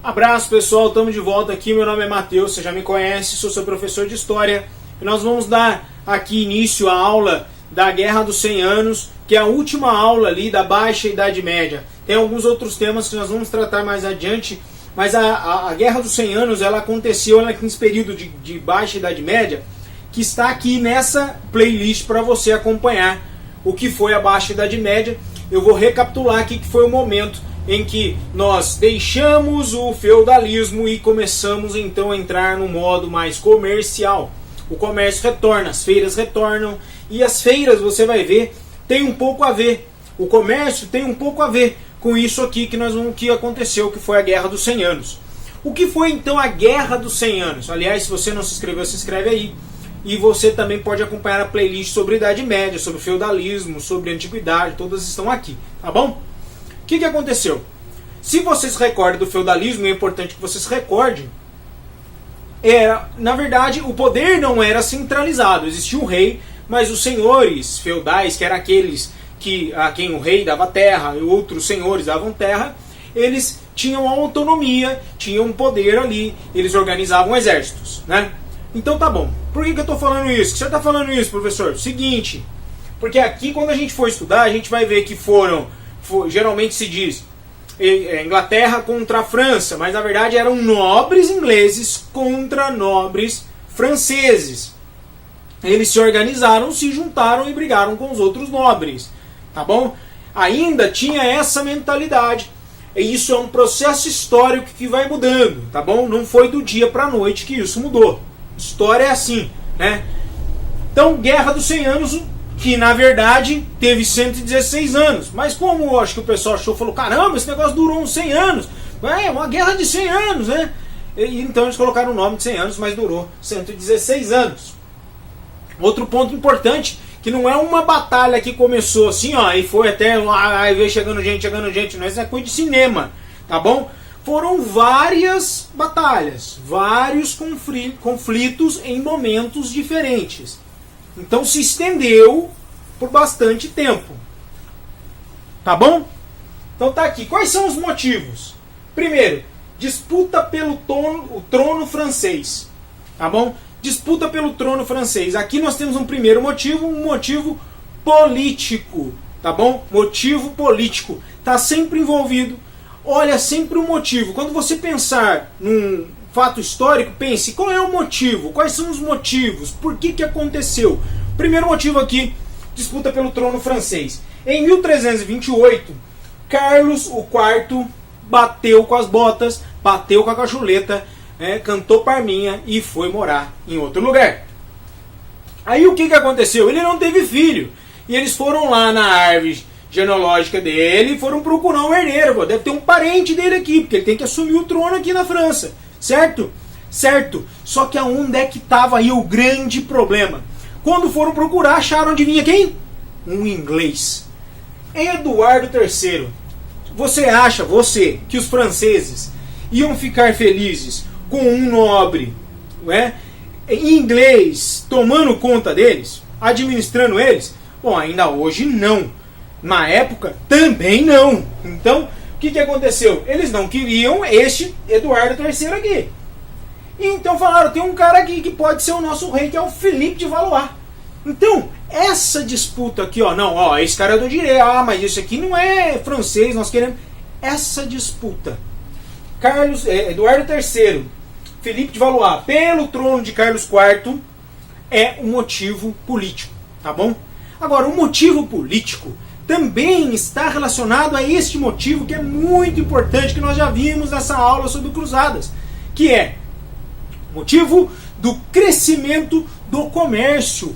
Abraço pessoal, estamos de volta aqui, meu nome é Matheus, você já me conhece, sou seu professor de História e nós vamos dar aqui início à aula da Guerra dos 100 Anos, que é a última aula ali da Baixa Idade Média. Tem alguns outros temas que nós vamos tratar mais adiante, mas a Guerra dos 100 Anos ela aconteceu nesse período de Baixa Idade Média, que está aqui nessa playlist para você acompanhar o que foi a Baixa Idade Média. Eu vou recapitular aqui que foi o momento em que nós deixamos o feudalismo e começamos então a entrar no modo mais comercial. O comércio retorna, as feiras retornam, e as feiras, você vai ver, tem um pouco a ver. O comércio tem um pouco a ver com isso aqui que aconteceu, que foi a Guerra dos 100 Anos. O que foi então a Guerra dos 100 Anos? Aliás, se você não se inscreveu, se inscreve aí. E você também pode acompanhar a playlist sobre Idade Média, sobre feudalismo, sobre antiguidade, todas estão aqui, tá bom? O que aconteceu? Se você se recorda do feudalismo, é importante que você se recorde, na verdade, o poder não era centralizado. Existia um rei, mas os senhores feudais, que eram aqueles a quem o rei dava terra e outros senhores davam terra, eles tinham autonomia, tinham um poder ali, eles organizavam exércitos, né? Então tá bom. Por que eu estou falando isso? Que você está falando isso, professor? Seguinte, porque aqui quando a gente for estudar, a gente vai ver que geralmente se diz Inglaterra contra a França, mas na verdade eram nobres ingleses contra nobres franceses. Eles se organizaram, se juntaram e brigaram com os outros nobres, tá bom? Ainda tinha essa mentalidade. E isso é um processo histórico que vai mudando, tá bom? Não foi do dia para a noite que isso mudou. História é assim, né? Então, Guerra dos 100 Anos, que na verdade teve 116 anos. Mas como eu acho que o pessoal achou, falou, caramba, esse negócio durou uns 100 anos. É uma guerra de 100 anos, né? E então eles colocaram o nome de 100 anos, mas durou 116 anos. Outro ponto importante, que não é uma batalha que começou assim, ó, e foi até lá, aí veio chegando gente, não, isso é coisa de cinema, tá bom? Foram várias batalhas, vários conflitos em momentos diferentes. Então se estendeu por bastante tempo. Tá bom? Então tá aqui. Quais são os motivos? Primeiro, disputa pelo trono francês. Tá bom? Disputa pelo trono francês. Aqui nós temos um primeiro motivo, um motivo político. Tá bom? Motivo político. Tá sempre envolvido. Olha, sempre um motivo. Quando você pensar num fato histórico, pense, qual é o motivo? Quais são os motivos? Por que aconteceu? Primeiro motivo aqui, disputa pelo trono francês. Em 1328, Carlos IV bateu com as botas, bateu com a cachuleta, cantou parminha e foi morar em outro lugar. Aí o que aconteceu? Ele não teve filho. E eles foram lá na árvore genealógica dele e foram procurar um herdeiro. Deve ter um parente dele aqui, porque ele tem que assumir o trono aqui na França. Certo? Certo. Só que aonde é que estava aí o grande problema? Quando foram procurar, acharam, adivinha quem? Um inglês. Eduardo III. Você acha, que os franceses iam ficar felizes com um nobre, inglês, tomando conta deles, administrando eles? Bom, ainda hoje não. Na época, também não. Então, o que aconteceu? Eles não queriam este Eduardo III aqui. Então falaram, tem um cara aqui que pode ser o nosso rei, que é o Felipe de Valois. Então, essa disputa aqui, esse cara é do direito, mas isso aqui não é francês, nós queremos... Essa disputa, Eduardo III, Felipe de Valois, pelo trono de Carlos IV, é um motivo político, tá bom? Agora, o motivo político também está relacionado a este motivo que é muito importante, que nós já vimos nessa aula sobre cruzadas, que é o motivo do crescimento do comércio,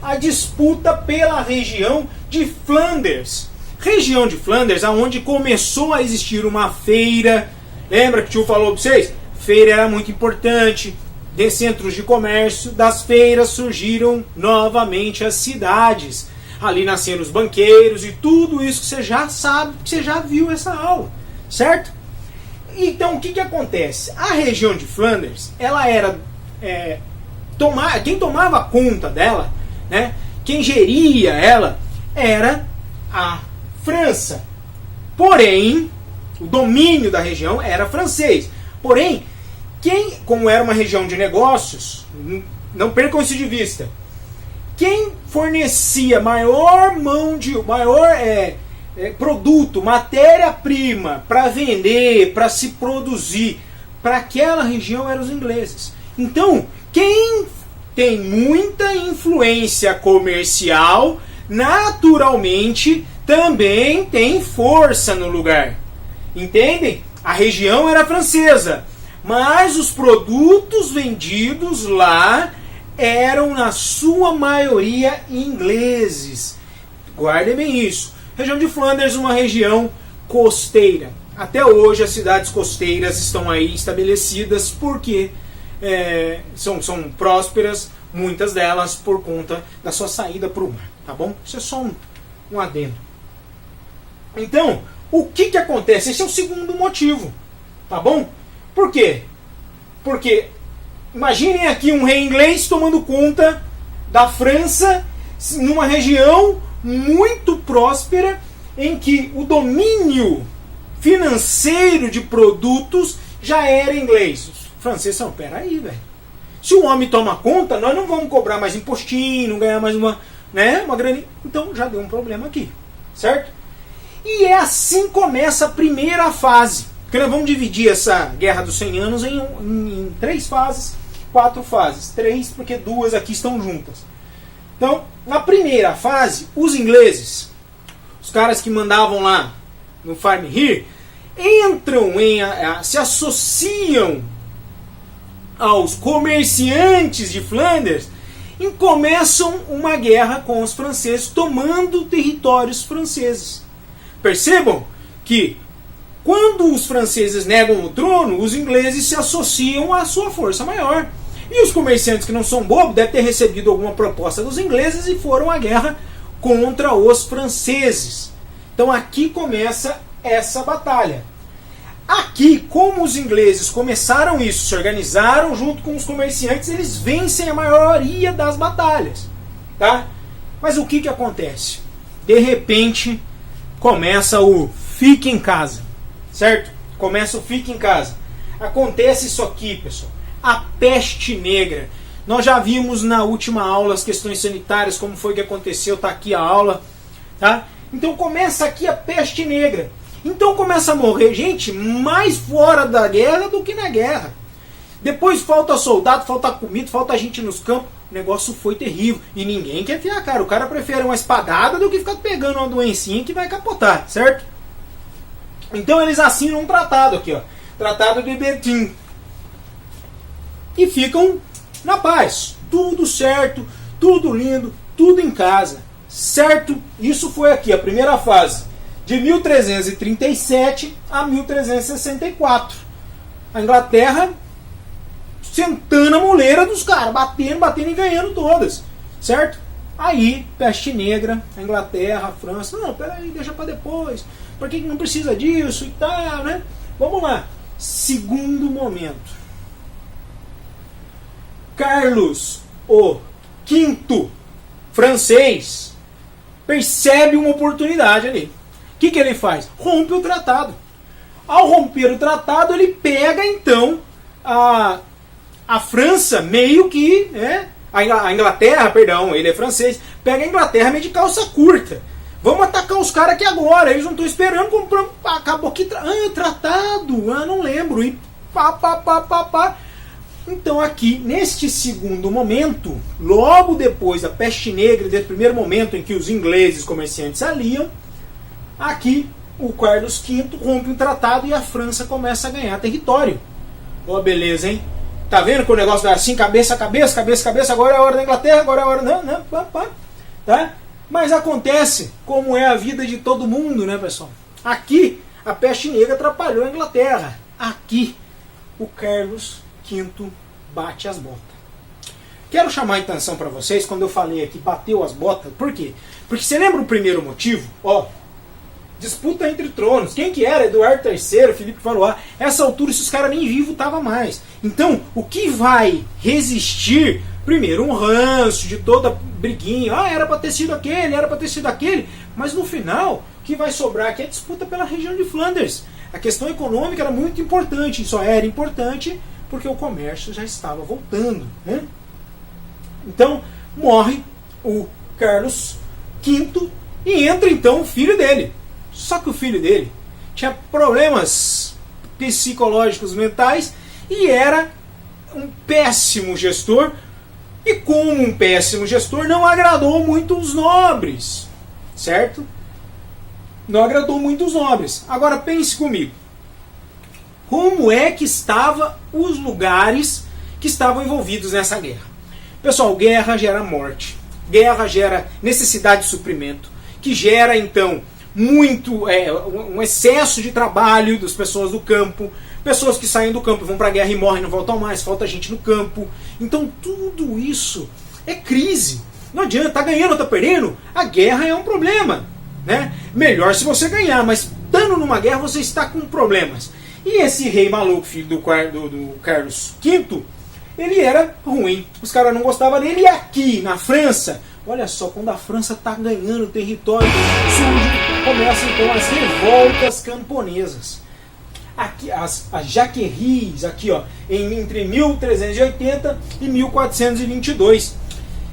a disputa pela região de Flandres. Região de Flandres, aonde começou a existir uma feira. Lembra que o tio falou para vocês? Feira era muito importante, de centros de comércio. Das feiras surgiram novamente as cidades. Ali nasceram os banqueiros e tudo isso que você já sabe, que você já viu essa aula, certo? Então o que acontece? A região de Flandres, ela era quem tomava conta dela, quem geria ela era a França. Porém, o domínio da região era francês. Porém, como era uma região de negócios, não percam isso de vista, quem fornecia maior produto, matéria-prima para vender, para se produzir para aquela região eram os ingleses. Então, quem tem muita influência comercial, naturalmente também tem força no lugar. Entendem? A região era francesa, mas os produtos vendidos lá eram na sua maioria ingleses. Guardem bem isso. Região de Flanders, uma região costeira. Até hoje as cidades costeiras estão aí estabelecidas porque são prósperas, muitas delas por conta da sua saída para o mar. Tá bom? Isso é só um adendo. Então, o que acontece? Esse é o segundo motivo. Tá bom? Por quê? Porque imaginem aqui um rei inglês tomando conta da França numa região muito próspera em que o domínio financeiro de produtos já era inglês. Os franceses são, peraí, velho. Se o homem toma conta, nós não vamos cobrar mais impostinho, não ganhar mais uma grana. Então já deu um problema aqui, certo? E é assim que começa a primeira fase. Porque nós vamos dividir essa Guerra dos 100 Anos em 3 fases, 4 fases. 3 porque 2 aqui estão juntas. Então, na primeira fase, os ingleses, os caras que mandavam lá no Farm Here, entram se associam aos comerciantes de Flanders e começam uma guerra com os franceses, tomando territórios franceses. Percebam que quando os franceses negam o trono, os ingleses se associam à sua força maior. E os comerciantes que não são bobos devem ter recebido alguma proposta dos ingleses e foram à guerra contra os franceses. Então aqui começa essa batalha. Aqui, como os ingleses começaram isso, se organizaram junto com os comerciantes, eles vencem a maioria das batalhas. Tá? Mas o que acontece? De repente, começa o fique em casa. Certo? Começa o fique em casa. Acontece isso aqui, pessoal. A peste negra. Nós já vimos na última aula as questões sanitárias, como foi que aconteceu, está aqui a aula. Tá? Então começa aqui a peste negra. Então começa a morrer gente mais fora da guerra do que na guerra. Depois falta soldado, falta comida, falta gente nos campos. O negócio foi terrível. E ninguém quer fiar cara. O cara prefere uma espadada do que ficar pegando uma doencinha que vai capotar, certo? Então eles assinam um tratado aqui, ó. Tratado de Bertin. E ficam na paz. Tudo certo, tudo lindo, tudo em casa. Certo? Isso foi aqui, a primeira fase. De 1337 a 1364. A Inglaterra sentando na moleira dos caras, batendo e ganhando todas. Certo? Aí, peste negra, a Inglaterra, a França. Não, peraí, deixa pra depois. Por que não precisa disso e tal, né? Vamos lá. Segundo momento. Carlos o V, francês, percebe uma oportunidade ali. O que ele faz? Rompe o tratado. Ao romper o tratado, ele pega então a França meio que... a Inglaterra, perdão, ele é francês, pega a Inglaterra meio de calça curta. Vamos atacar os caras aqui agora. Eles não estão esperando, compramos. Acabou aqui. Tratado. Não lembro. E pá. Então aqui, neste segundo momento, logo depois da peste negra, desse primeiro momento em que os ingleses comerciantes aliam, aqui o Carlos V rompe um tratado e a França começa a ganhar território. Ó, beleza, hein? Tá vendo que o negócio vai assim, cabeça, agora é a hora da Inglaterra, agora é a hora... Não, pá. Tá? Mas acontece como é a vida de todo mundo, né, pessoal? Aqui, a peste negra atrapalhou a Inglaterra. Aqui, o Carlos V bate as botas. Quero chamar a atenção para vocês, quando eu falei aqui, bateu as botas, por quê? Porque você lembra o primeiro motivo? Ó, disputa entre tronos. Quem que era? Eduardo III, Filipe Valois. Essa altura, esses caras nem vivos estavam mais. Então, o que vai resistir... Primeiro, um ranço de toda briguinha. Era para ter sido aquele, mas no final, o que vai sobrar aqui é a disputa pela região de Flanders. A questão econômica era muito importante, e só era importante porque o comércio já estava voltando, né? Então, morre o Carlos V e entra então o filho dele. Só que o filho dele tinha problemas psicológicos mentais e era um péssimo gestor, e como um péssimo gestor não agradou muito os nobres, certo? Não agradou muito os nobres. Agora pense comigo, como é que estavam os lugares que estavam envolvidos nessa guerra? Pessoal, guerra gera morte, guerra gera necessidade de suprimento, que gera então um excesso de trabalho das pessoas do campo, pessoas que saem do campo, vão para a guerra e morrem, não voltam mais, falta gente no campo. Então tudo isso é crise. Não adianta, tá ganhando ou tá perdendo, a guerra é um problema, né? Melhor se você ganhar, mas estando numa guerra você está com problemas. E esse rei maluco, filho do Carlos V, ele era ruim, os caras não gostavam dele. E aqui na França, olha só, quando a França está ganhando território, começam então as revoltas camponesas. Aqui, as Jacqueries, aqui, ó, entre 1380 e 1422.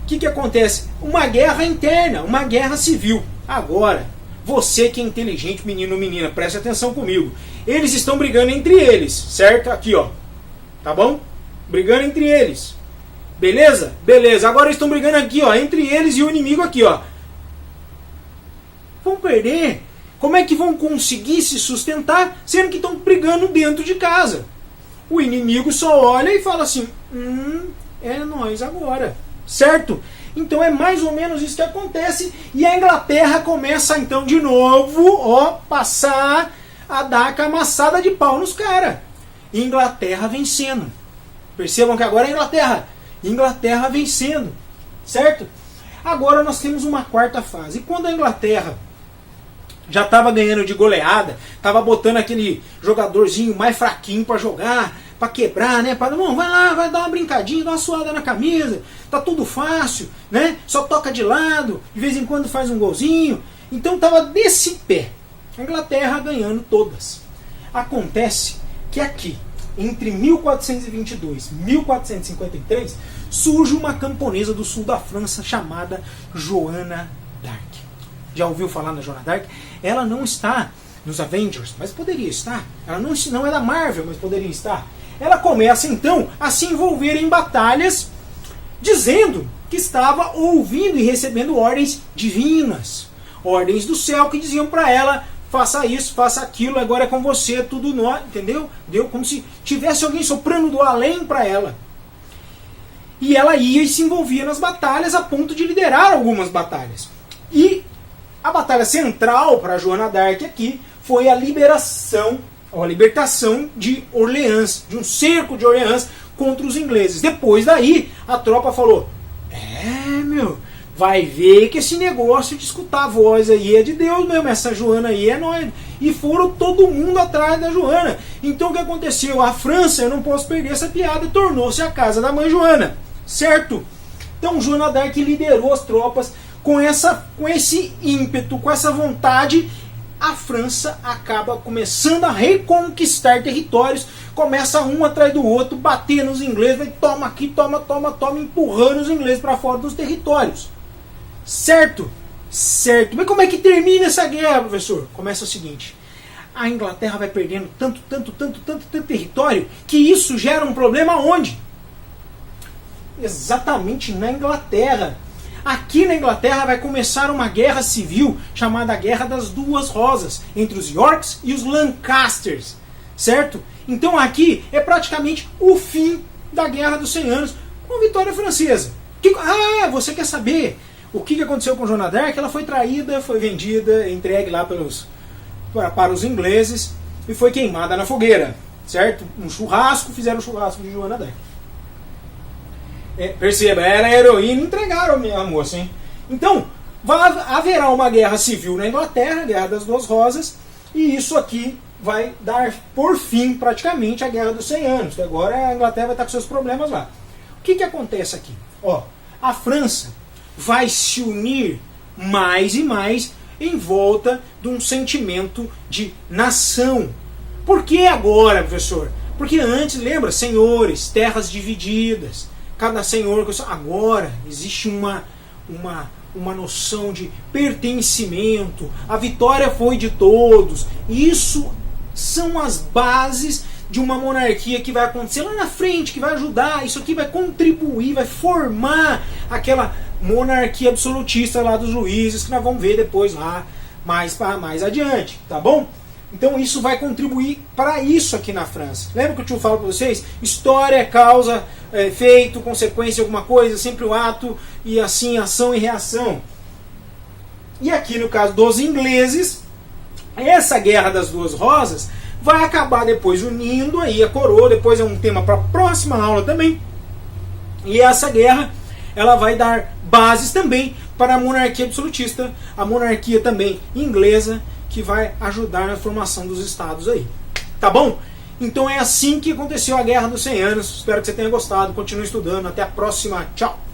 O que acontece? Uma guerra interna, uma guerra civil. Agora, você que é inteligente, menino ou menina, preste atenção comigo. Eles estão brigando entre eles, certo? Aqui, ó, tá bom? Brigando entre eles. Beleza? Beleza. Agora eles estão brigando aqui, ó, entre eles e o inimigo aqui, ó. Vão perder. Como é que vão conseguir se sustentar, sendo que estão brigando dentro de casa? O inimigo só olha e fala assim, é nós agora, certo? Então é mais ou menos isso que acontece, e a Inglaterra começa então de novo, ó, passar a dar a camaçada de pau nos caras. Inglaterra vencendo. Percebam que agora é Inglaterra vencendo, certo? Agora nós temos uma quarta fase. E quando a Inglaterra já estava ganhando de goleada, estava botando aquele jogadorzinho mais fraquinho para jogar, para quebrar, né? Para não, vai lá, vai dar uma brincadinha, dá uma suada na camisa, tá tudo fácil, né? Só toca de lado, de vez em quando faz um golzinho. Então estava desse pé. A Inglaterra ganhando todas. Acontece que aqui, entre 1422 e 1453, surge uma camponesa do sul da França chamada Joana d'Arc. Já ouviu falar na Joana d'Arc? Ela não está nos Avengers, mas poderia estar. Ela não é da Marvel, mas poderia estar. Ela começa então a se envolver em batalhas, dizendo que estava ouvindo e recebendo ordens divinas, ordens do céu que diziam para ela: faça isso, faça aquilo, agora é com você, tudo nós, entendeu? Deu como se tivesse alguém soprando do além para ela. E ela ia e se envolvia nas batalhas a ponto de liderar algumas batalhas. E a batalha central para Joana d'Arc aqui foi a libertação de Orleans, de um cerco de Orleans contra os ingleses. Depois daí, a tropa falou: vai ver que esse negócio de escutar a voz aí é de Deus mesmo, essa Joana aí é nóis. E foram todo mundo atrás da Joana. Então o que aconteceu? A França, eu não posso perder essa piada, tornou-se a casa da mãe Joana, certo? Então Joana d'Arc liderou as tropas com esse ímpeto, com essa vontade. A França acaba começando a reconquistar territórios, começa um atrás do outro, bater nos ingleses, vai, toma aqui, toma, empurrando os ingleses para fora dos territórios. Certo? Certo. Mas como é que termina essa guerra, professor? Começa o seguinte: a Inglaterra vai perdendo tanto território, que isso gera um problema onde? Exatamente na Inglaterra. Aqui na Inglaterra vai começar uma guerra civil chamada Guerra das Duas Rosas, entre os Yorks e os Lancasters, certo? Então aqui é praticamente o fim da Guerra dos 100 Anos, com vitória francesa. Você quer saber o que aconteceu com Joana d'Arc? Ela foi traída, foi vendida, entregue lá para os ingleses e foi queimada na fogueira, certo? Fizeram um churrasco de Joana d'Arc. Perceba, ela é heroína e entregaram a moça, hein? Então, haverá uma guerra civil na Inglaterra, a Guerra das Duas Rosas, e isso aqui vai dar por fim praticamente a Guerra dos 100 Anos, que agora a Inglaterra vai estar com seus problemas lá. O que acontece aqui? A França vai se unir mais e mais em volta de um sentimento de nação. Por que agora, professor? Porque antes, lembra, senhores, terras divididas, cada senhor... Agora existe uma noção de pertencimento, a vitória foi de todos. Isso são as bases de uma monarquia que vai acontecer lá na frente, que vai ajudar, isso aqui vai contribuir, vai formar aquela monarquia absolutista lá dos Luíses, que nós vamos ver depois lá, mais adiante, tá bom? Então isso vai contribuir para isso aqui na França. Lembra que eu tinha falado para vocês? História é causa, efeito, consequência de alguma coisa, sempre o ato, e assim, ação e reação. E aqui no caso dos ingleses, essa Guerra das Duas Rosas vai acabar depois unindo aí a coroa, depois é um tema para a próxima aula também. E essa guerra, ela vai dar bases também para a monarquia absolutista, a monarquia também inglesa, que vai ajudar na formação dos estados aí. Tá bom? Então é assim que aconteceu a Guerra dos 100 Anos. Espero que você tenha gostado. Continue estudando. Até a próxima. Tchau!